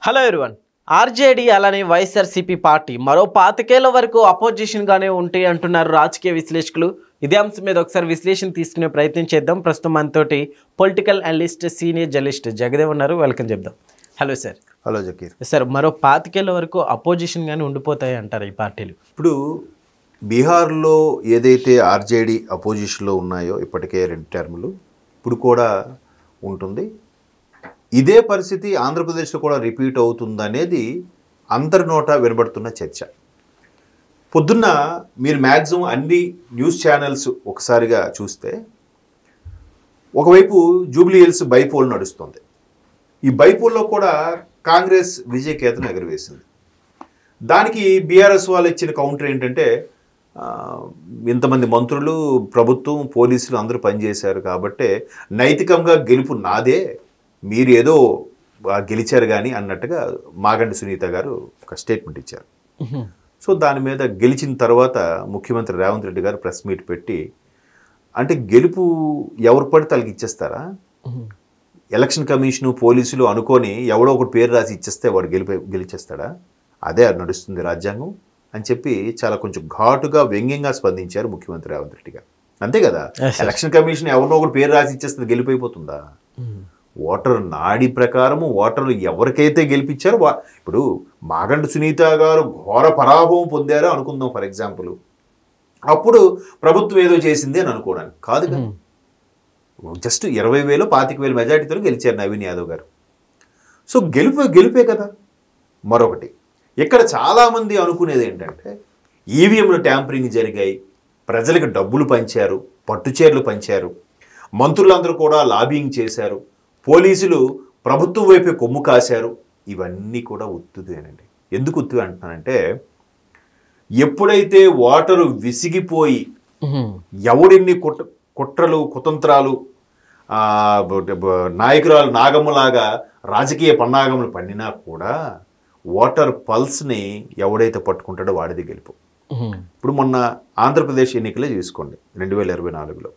Hello everyone. RJD అలానే YSRCP party మరో 25 ఏళ్ల వరకు అపోజిషన్గానే ఉంటాయి అంటున్నారు రాజకీయ విశ్లేషకులు. ఇదే అంశం మీద ఒకసారి విశ్లేషణ తీసుకునే ప్రయత్నం చేద్దాం. ప్రస్తుతం మనతోటి political analyst senior journalist Jagdev ఉన్నారు. వెల్కమ్ చెప్దాం. Hello sir. Hello Zakir. Sir, మరో 25 ఏళ్ల వరకు అపోజిషన్గానే ఉండిపోతాయి అంటారు ఈ పార్టీలు. ఇప్పుడు బీహార్లో ఏదైతే ఆర్జేడీ అపోజిషన్లో ఉన్నాయో ఇప్పటికే 2 టర్ములు ఇప్పుడు కూడా ఉంటుంది. ఇదే పరిస్థితి ఆంధ్రప్రదేశ్లో కూడా రిపీట్ అవుతుందనేది అందరి నోట వినబడుతున్న చర్చ. పొద్దున్న మీరు మ్యాక్సిమం అన్ని న్యూస్ ఛానల్స్ ఒకసారిగా చూస్తే ఒకవైపు జూబ్లీ హిల్స్ బైపోల్ నడుస్తుంది. ఈ బైపోల్లో కూడా కాంగ్రెస్ విజయకేతను ఎగరవేసింది. దానికి బీఆర్ఎస్ వాళ్ళు ఇచ్చిన కౌంటర్ ఏంటంటే, ఇంతమంది మంత్రులు, ప్రభుత్వం, పోలీసులు అందరూ పనిచేశారు కాబట్టి నైతికంగా గెలుపు నాదే, మీరు ఏదో గెలిచారు కానీ అన్నట్టుగా మాగంటి సునీత గారు ఒక స్టేట్మెంట్ ఇచ్చారు. సో దాని మీద గెలిచిన తర్వాత ముఖ్యమంత్రి రేవంత్ రెడ్డి గారు ప్రెస్ మీట్ పెట్టి, అంటే గెలుపు ఎవరు పడితే వాళ్ళకి ఇచ్చేస్తారా? ఎలక్షన్ కమిషను, పోలీసులు అనుకొని ఎవడో ఒకటి పేరు రాసి ఇచ్చేస్తే వాడు గెలిచేస్తాడా? అదే నడుస్తుంది రాజ్యాంగం అని చెప్పి చాలా కొంచెం ఘాటుగా, వ్యంగ్యంగా స్పందించారు ముఖ్యమంత్రి రేవంత్ రెడ్డి గారు. అంతే కదా, ఎలక్షన్ కమిషన్ ఎవరినో ఒకటి పేరు రాసి ఇచ్చేస్తుంది, గెలిపోయిపోతుందా? ఓటర్ నాడి ప్రకారము ఓటర్లు ఎవరికైతే గెలిపించారో ఇప్పుడు మాగంటి సునీత గారు ఘోర పరాభవం పొందారో అనుకుందాం ఫర్ ఎగ్జాంపుల్, అప్పుడు ప్రభుత్వం ఏదో చేసింది అని అనుకోవడానికి కాదు కదా. జస్ట్ 20,000 25,000 మెజార్టీతో గెలిచారు నవీన్ యాదవ్ గారు. సో గెలిపే కదా. మరొకటి ఇక్కడ చాలామంది అనుకునేది ఏంటంటే, ఈవీఎంలు ట్యాంపరింగ్ జరిగాయి, ప్రజలకు డబ్బులు పంచారు, పట్టుచీరలు పంచారు, మంత్రులందరూ కూడా లాబింగ్ చేశారు, పోలీసులు ప్రభుత్వం వైపే కొమ్ము కాశారు. ఇవన్నీ కూడా ఉత్తుదేనండి. ఎందుకు ఉత్తుది అంటున్నానంటే, ఎప్పుడైతే ఓటరు విసిగిపోయి ఎవడిన్ని కుట్రలు, కుతంత్రాలు, నాయకురాలు నాగమ్మలాగా రాజకీయ పన్నాగములు పన్నినా కూడా ఓటర్ పల్స్ని ఎవడైతే పట్టుకుంటాడో వాడిది గెలుపు. ఇప్పుడు మొన్న ఆంధ్రప్రదేశ్ ఎన్నికలే చూసుకోండి. 2024లో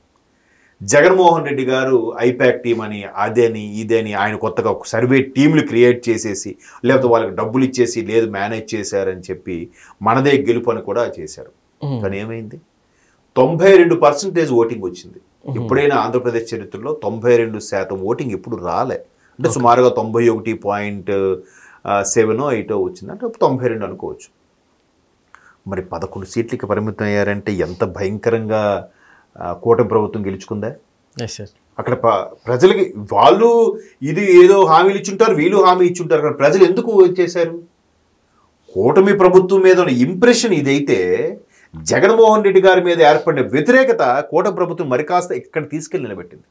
జగన్మోహన్ రెడ్డి గారు ఐపాక్ టీం అని అదేని ఇదేని ఆయన కొత్తగా ఒక సర్వే టీంలు క్రియేట్ చేసేసి, లేకపోతే వాళ్ళకి డబ్బులు ఇచ్చేసి లేదు మేనేజ్ చేశారని చెప్పి మనదే గెలుపు అని కూడా చేశారు. కానీ ఏమైంది? 92% ఓటింగ్ వచ్చింది. ఎప్పుడైనా ఆంధ్రప్రదేశ్ చరిత్రలో 92% ఓటింగ్ ఎప్పుడు రాలే. అంటే సుమారుగా 91.7 8 వచ్చింది. అంటే 92 అనుకోవచ్చు. మరి 11 సీట్లకి పరిమితం అయ్యారంటే ఎంత భయంకరంగా కూటమి ప్రభుత్వం గెలుచుకుందా? అక్కడ ప్రజలకి వాళ్ళు ఇది ఏదో హామీలు ఇచ్చుంటారు, వీళ్ళు హామీ ఇచ్చుంటారు. అక్కడ ప్రజలు ఎందుకు వచ్చేశారు? కూటమి ప్రభుత్వం మీద ఉన్న ఇంప్రెషన్ ఇదైతే జగన్మోహన్ రెడ్డి గారి మీద ఏర్పడిన వ్యతిరేకత కూటమి ప్రభుత్వం మరి కాస్త ఇక్కడ తీసుకెళ్ళి నిలబెట్టింది.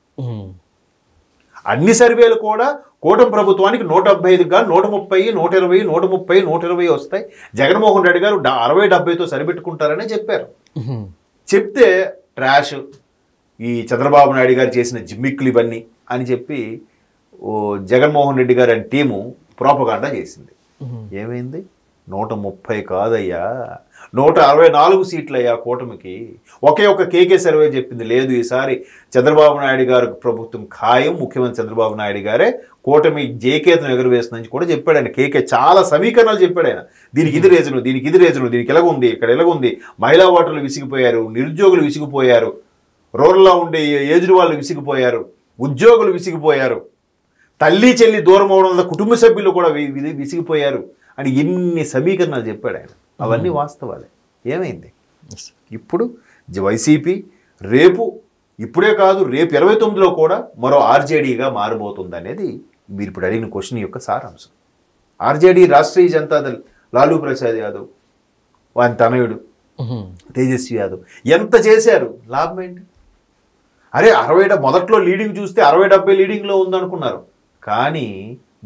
అన్ని సర్వేలు కూడా కూటమి ప్రభుత్వానికి 175 కానీ 130, 120, 130, 120 వస్తాయి. జగన్మోహన్ రెడ్డి గారు 60-70తో సరిపెట్టుకుంటారనే చెప్పారు. చెప్తే ట్రాష్, ఈ చంద్రబాబు నాయుడు గారు చేసిన జిమ్మిక్కులు ఇవన్నీ అని చెప్పి జగన్మోహన్ రెడ్డి గారు అని టీము ప్రోపగాండా చేసింది. ఏమైంది? 130 కాదయ్యా, 164 సీట్లయ్యా కూటమికి. ఒకే ఒక కేకే సర్వే చెప్పింది, లేదు ఈసారి చంద్రబాబు నాయుడు గారు ప్రభుత్వం ఖాయం, ముఖ్యమంత్రి చంద్రబాబు నాయుడు గారే కూటమి జేకేతను ఎగురవేస్తుందని కూడా చెప్పాడు ఆయన. కేకే చాలా సమీకరణాలు చెప్పాడు ఆయన. దీనికి ఇది రీజను, దీనికి ఇది రీజను, దీనికి ఎలాగుంది, ఇక్కడ ఎలాగుంది, మహిళా ఓటర్లు విసిగిపోయారు, నిరుద్యోగులు విసిగిపోయారు, రూరల్లో ఉండే ఏజ్డ్ వాళ్ళు విసిగిపోయారు, ఉద్యోగులు విసిగిపోయారు, తల్లి చెల్లి దూరం అవడం వల్ల కుటుంబ సభ్యులు కూడా విసిగిపోయారు అని ఎన్ని సమీకరణాలు చెప్పాడు ఆయన. అవన్నీ వాస్తవాలే. ఏమైంది? ఇప్పుడు వైసీపీ రేపు, ఇప్పుడే కాదు రేపు 29లో కూడా మరో ఆర్జేడీగా మారబోతుంది అనేది మీరు ఇప్పుడు అడిగిన క్వశ్చన్ యొక్క సారాంశం. ఆర్జేడీ రాష్ట్రీయ జనతాదళ్ లాలూ ప్రసాద్ యాదవ్, వాని తనయుడు తేజస్వి యాదవ్ ఎంత చేశారు, లాభం ఏంటి? అరే 60 మొదట్లో లీడింగ్ చూస్తే 60-70 లీడింగ్లో ఉందనుకున్నారు. కానీ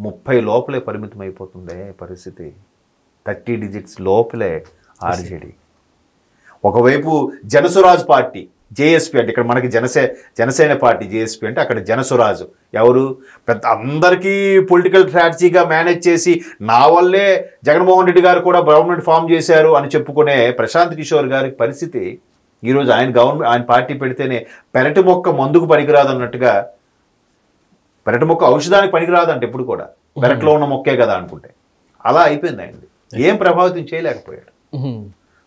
30 లోపలే పరిమితం అయిపోతుందే పరిస్థితి. 30 డిజిట్స్ లోపలే ఆర్జేడీ. ఒకవైపు జనసురాజ్ పార్టీ జేఎస్పీ, అంటే ఇక్కడ మనకి జనసేన పార్టీ జేఎస్పీ, అంటే అక్కడ జనసురాజ్ ఎవరు? పెద్ద అందరికీ పొలిటికల్ స్ట్రాటజీగా మేనేజ్ చేసి నా వల్లే జగన్మోహన్ రెడ్డి గారు కూడా గవర్నమెంట్ ఫామ్ చేశారు అని చెప్పుకునే ప్రశాంత్ కిషోర్ గారి పరిస్థితి ఈరోజు ఆయన పార్టీ పెడితేనే పెరటి మొక్క మందుకు పనికిరాదు అన్నట్టుగా పెరటి మొక్క ఔషధానికి పనికిరాదంటే ఎప్పుడు కూడా పెరట్లో ఉన్న మొక్కే కదా అనుకుంటే అలా అయిపోయింది ఆయనది. ఏం ప్రభావితం చేయలేకపోయాడు.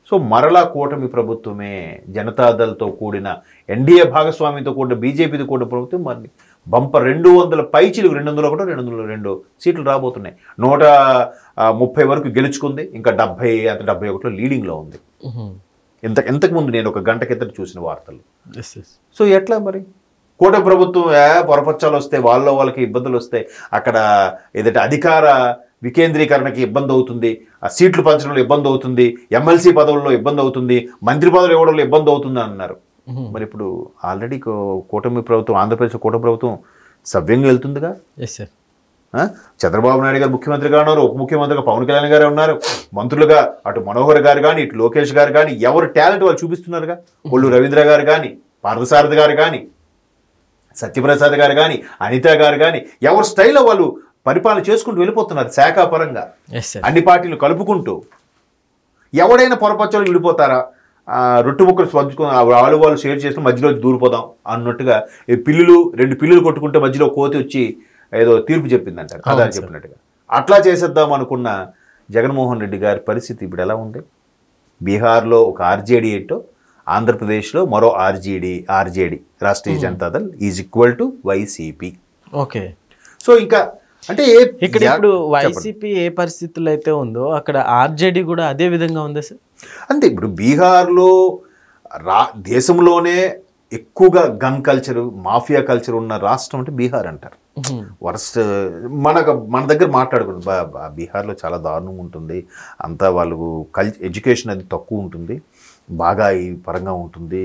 సో మరలా కూటమి ప్రభుత్వమే, జనతాదళ్తో కూడిన ఎన్డీఏ భాగస్వామ్యంతో కూడిన బీజేపీతో కూడిన ప్రభుత్వం మరి బంపర్ 200 పైచిలు 201 202 సీట్లు రాబోతున్నాయి. 130 వరకు గెలుచుకుంది. ఇంకా 71 లీడింగ్లో ఉంది. ఇంతకుముందు నేను ఒక గంట కింద చూసిన వార్తలు. సో ఎట్లా మరి కూటమి ప్రభుత్వం పొరపచ్చాలు వస్తాయి, వాళ్ళకి ఇబ్బందులు వస్తాయి, అక్కడ ఏదంటే అధికార వికేంద్రీకరణకి ఇబ్బంది అవుతుంది, ఆ సీట్లు పంచడంలో ఇబ్బంది అవుతుంది, ఎమ్మెల్సీ పదవుల్లో ఇబ్బంది అవుతుంది, మంత్రి పదవులు ఇవ్వడంలో ఇబ్బంది అవుతుంది అన్నారు. మరి ఇప్పుడు ఆల్రెడీ కూటమి ప్రభుత్వం, ఆంధ్రప్రదేశ్ కూటమి ప్రభుత్వం సవ్యంగా వెళ్తుందిగా. చంద్రబాబు నాయుడు గారు ముఖ్యమంత్రిగా ఉన్నారు, ఉప ముఖ్యమంత్రిగా పవన్ కళ్యాణ్ గారు ఉన్నారు, మంత్రులుగా అటు మనోహర్ గారు కానీ ఇటు లోకేష్ గారు కానీ ఎవరు టాలెంట్ వాళ్ళు చూపిస్తున్నారుగా. ఒళ్ళు రవీంద్ర గారు కానీ, పార్థసారథి గారు కానీ, సత్యప్రసాద్ గారు కానీ, అనిత గారు కానీ ఎవరు స్టైల్లో వాళ్ళు పరిపాలన చేసుకుంటూ వెళ్ళిపోతున్నారు. శాఖాపరంగా అన్ని పార్టీలు కలుపుకుంటూ. ఎవడైనా పొరపచ్చాలు విడిపోతారా? రొట్టు ముక్కలు పంచుకొని వాళ్ళు షేర్ చేసుకుని మధ్యలో దూరిపోదాం అన్నట్టుగా రెండు పిల్లులు కొట్టుకుంటే మధ్యలో కోతి వచ్చి ఏదో తీర్పు చెప్పిందంటారు కదా చెప్పినట్టుగా అట్లా చేసేద్దాం అనుకున్న జగన్మోహన్ రెడ్డి గారి పరిస్థితి ఇప్పుడు ఎలా ఉంది? బీహార్లో ఒక ఆర్జేడీ ఏంటో, ఆంధ్రప్రదేశ్లో మరో RJD Rashtriya Janata Dal is equal to YCP. Okay. So ఇంకా అంటే ఇక్కడ ఇప్పుడు వైసీపీ ఏ పరిస్థితుల్లో అయితే ఉందో అక్కడ ఆర్జేడీ కూడా అదే విధంగా ఉంది సార్. అంతే. ఇప్పుడు బీహార్లో దేశంలోనే ఎక్కువగా గన్ కల్చర్, మాఫియా కల్చర్ ఉన్న రాష్ట్రం అంటే బీహార్ అంటారు. వరస్ట్ మన దగ్గర మాట్లాడుకుంటుంది బీహార్లో చాలా దారుణంగా ఉంటుంది, అంతా వాళ్ళు ఎడ్యుకేషన్ అది తక్కువ ఉంటుంది, బాగా ఈ పరంగా ఉంటుంది,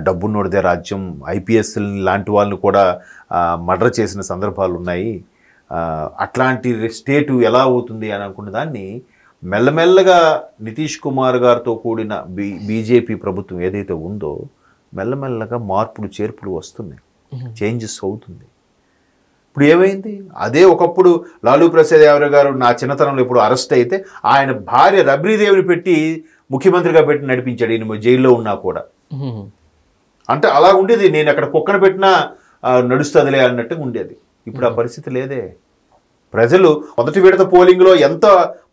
డబ్బున్నోడిదే రాజ్యం, ఐపీఎస్ లాంటి వాళ్ళని కూడా మర్డర్ చేసిన సందర్భాలు ఉన్నాయి. అట్లాంటి స్టేటు ఎలా అవుతుంది అని అనుకున్న దాన్ని మెల్లమెల్లగా నితీష్ కుమార్ గారితో కూడిన బీజేపీ ప్రభుత్వం ఏదైతే ఉందో మెల్లమెల్లగా మార్పులు చేర్పులు వస్తున్నాయి, చేంజెస్ అవుతుంది. ఇప్పుడు ఏమైంది? అదే ఒకప్పుడు లాలూ ప్రసాద్ యాదవ్ గారు నా చిన్నతనంలో ఇప్పుడు అరెస్ట్ అయితే ఆయన భార్య రబ్రీదేవిని పెట్టి ముఖ్యమంత్రిగా పెట్టి నడిపించాడు, ఈయన జైల్లో ఉన్నా కూడా. అంటే అలా ఉండేది, నేను అక్కడ కుక్కను పెట్టినా నడుస్తుందిలే అన్నట్టుగా ఉండేది. ఇప్పుడు ఆ పరిస్థితి లేదే. ప్రజలు మొదటి విడత పోలింగ్లో ఎంత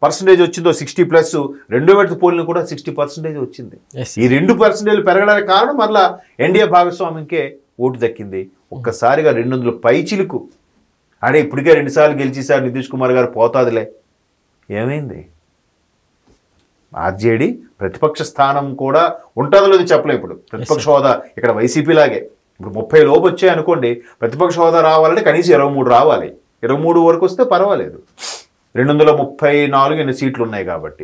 పర్సంటేజ్ వచ్చిందో 60+, రెండో విడత పోలింగ్ కూడా 60% వచ్చింది. ఈ 2% పెరగడానికి కారణం మరలా ఎన్డీఏ భాగస్వామ్యంకే ఓటు దక్కింది. ఒక్కసారిగా 200 పైచిలుకు. అడే ఇప్పటికే 2 సార్లు గెలిచేసారు నితీష్ కుమార్ గారు, పోతాదిలే. ఏమైంది? ఆర్జేడీ ప్రతిపక్ష స్థానం కూడా ఉంటుందో లేదో చెప్పలే. ఇప్పుడు ప్రతిపక్ష హోదా ఇక్కడ వైసీపీ లాగే ఇప్పుడు 30 లోపు వచ్చాయి అనుకోండి, ప్రతిపక్ష హోదా రావాలంటే కనీసం 23 రావాలి. 23 వరకు వస్తే పర్వాలేదు, 234 ఎన్ని సీట్లు ఉన్నాయి కాబట్టి.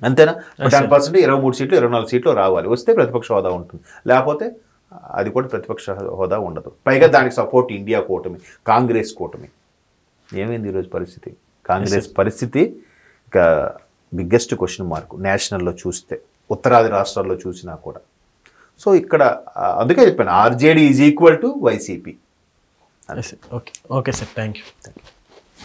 అంతేనా? 10% 23 సీట్లు 24 సీట్లు రావాలి, వస్తే ప్రతిపక్ష హోదా ఉంటుంది, లేకపోతే అది కూడా ప్రతిపక్ష హోదా ఉండదు. పైగా దానికి సపోర్ట్ ఇండియా కూటమి, కాంగ్రెస్ కూటమి. ఏమైంది ఈరోజు పరిస్థితి? కాంగ్రెస్ పరిస్థితి ఇక బిగ్గెస్ట్ క్వశ్చన్ మార్క్ నేషనల్లో చూస్తే, ఉత్తరాది రాష్ట్రాల్లో చూసినా కూడా. సో ఇక్కడ అందుకే చెప్పాను RJD is equal to YCP. Okay sir, thank you.